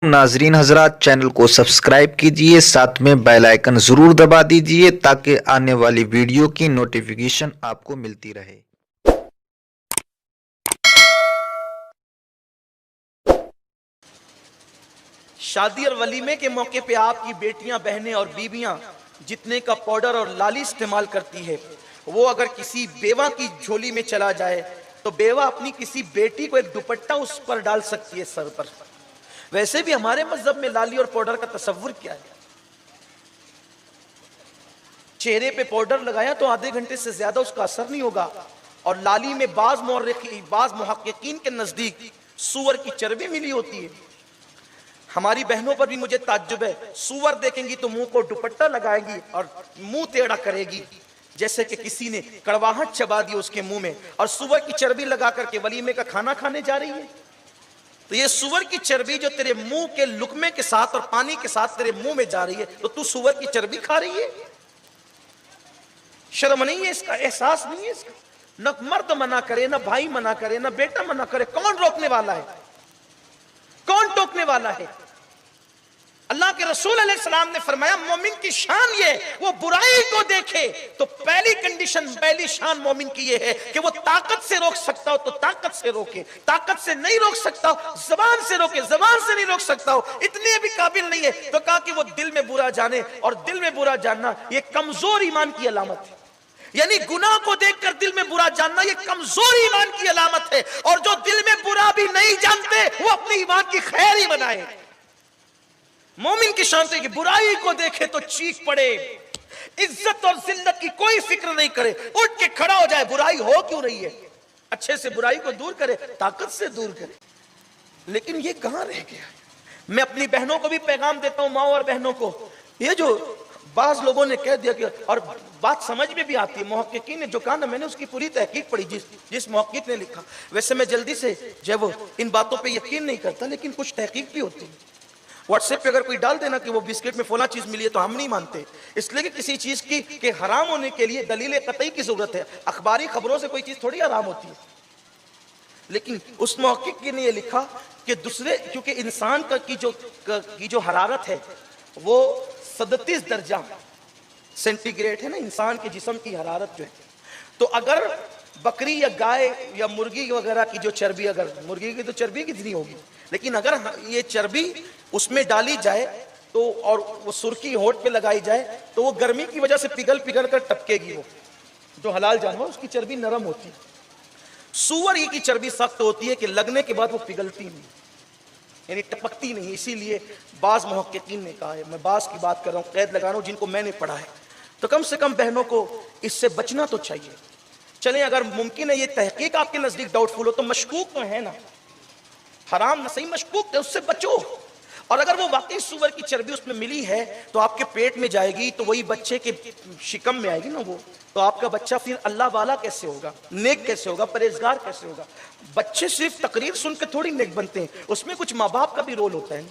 नाजरीन हजरात, चैनल को सब्सक्राइब कीजिए, साथ में बेल आइकन ज़रूर दबा दीजिए ताकि आने वाली वीडियो की नोटिफिकेशन आपको मिलती रहे। शादी और वलीमे के मौके पे आपकी बेटियां, बहनें और बीबियां जितने का पाउडर और लाली इस्तेमाल करती है, वो अगर किसी बेवा की झोली में चला जाए तो बेवा अपनी किसी बेटी को एक दुपट्टा उस पर डाल सकती है सर पर। वैसे भी हमारे मजहब में लाली और पाउडर का तसव्वुर क्या है? चेहरे पे पाउडर लगाया तो आधे घंटे से ज्यादा उसका असर नहीं होगा। और लाली में बाज मुहक्किकीन के नजदीक सूअर की चर्बी मिली होती है। हमारी बहनों पर भी मुझे ताज्जुब है, सूअर देखेंगी तो मुंह को दुपट्टा लगाएगी और मुंह टेढ़ा करेगी जैसे कि किसी ने कड़वाहट चबा दी उसके मुंह में, और सूअर की चर्बी लगा करके वलीमे का खाना खाने जा रही है। तो ये सूअर की चर्बी जो तेरे मुंह के लुकमे के साथ और पानी के साथ तेरे मुंह में जा रही है, तो तू सूअर की चर्बी खा रही है। शर्म नहीं है इसका, एहसास नहीं है इसका। न मर्द मना करे, न भाई मना करे, न बेटा मना करे, कौन रोकने वाला है? कौन टोकने वाला है? अल्लाह के रसूल अलैहिस्सलाम ने फरमाया मोमिन की शान ये, वो बुराई को देखे तो पहली कंडीशन, पहली शान मोमिन की ये है कि वो ताकत से रोक सकता हो तो ताकत से रोके, ताकत से नहीं रोक सकता हो जबान से रोके, जबान से नहीं रोक सकता हो, इतने भी काबिल नहीं है तो कहा कि वो दिल में बुरा जाने। और दिल में बुरा जानना ये कमजोर ईमान की अलामत है। यानी गुनाह को देखकर दिल में बुरा जानना ये कमजोर ईमान की अलामत है। और जो दिल में बुरा भी नहीं जानते वो अपने ईमान की खैर ही बनाए। मोमिन की शान कि बुराई को देखे तो चीख पड़े, इज्जत और जिल्लत की कोई फिक्र नहीं करे, उठ के खड़ा हो जाए, बुराई हो क्यों रही है, अच्छे से बुराई को दूर करे, ताकत से दूर करे। लेकिन ये कहां रह गया? मैं अपनी बहनों को भी पैगाम देता हूं, माँ और बहनों को, ये जो बाज लोगों ने कह दिया कि, और बात समझ में भी आती है, मुहक्किकीन ने जो कहा ना, मैंने उसकी पूरी तहकीक पढ़ी, जिस मुहक्किक ने लिखा। वैसे मैं जल्दी से जब इन बातों पे यकीन नहीं करता, लेकिन कुछ तहकीक भी होती है। व्हाट्सएप पे अगर कोई डाल देना कि वो बिस्किट में फला चीज मिली है तो हम नहीं मानते, इसलिए कि किसी चीज की के हराम होने के लिए दलील कतई की जरूरत है। अखबारी खबरों से कोई चीज थोड़ी हराम होती है। लेकिन उस मुहक्किक ने ये लिखा कि दूसरे, क्योंकि इंसान की जो हरारत है वो 37 दर्जा सेंटीग्रेड है ना, इंसान के जिस्म की हरारत जो है। तो अगर बकरी या गाय या मुर्गी वगैरह की जो चर्बी, अगर मुर्गी की तो चर्बी कितनी होगी, लेकिन अगर ये चर्बी उसमें डाली जाए तो, और वो सुर्खी होठ पे लगाई जाए तो वो गर्मी की वजह से पिघल पिघल कर टपकेगी। वो जो हलाल जानवर उसकी चर्बी नरम होती है। सूअर की चर्बी सख्त होती है कि लगने के बाद वो पिघलती नहीं, यानी टपकती नहीं। इसीलिए बाज मुहक्किकीन ने कहा है, मैं बाज की बात कर रहा हूँ, कैद लगा रहा हूँ, जिनको मैंने पढ़ा है, तो कम से कम बहनों को इससे बचना तो चाहिए। चलें, अगर मुमकिन है ये तहकीक आपके नजदीक डाउटफुल हो तो मशकूक तो है ना, हराम न सही मशकूक है, उससे बचो। और अगर वो वाकई सूअर की चर्बी उसमें मिली है तो आपके पेट में जाएगी तो वही बच्चे के शिकम में आएगी ना वो, तो आपका बच्चा फिर अल्लाह वाला कैसे होगा, नेक कैसे होगा, परहेजगार कैसे होगा? बच्चे सिर्फ तकरीर सुन के थोड़ी नेक बनते हैं, उसमें कुछ माँ बाप का भी रोल होता है।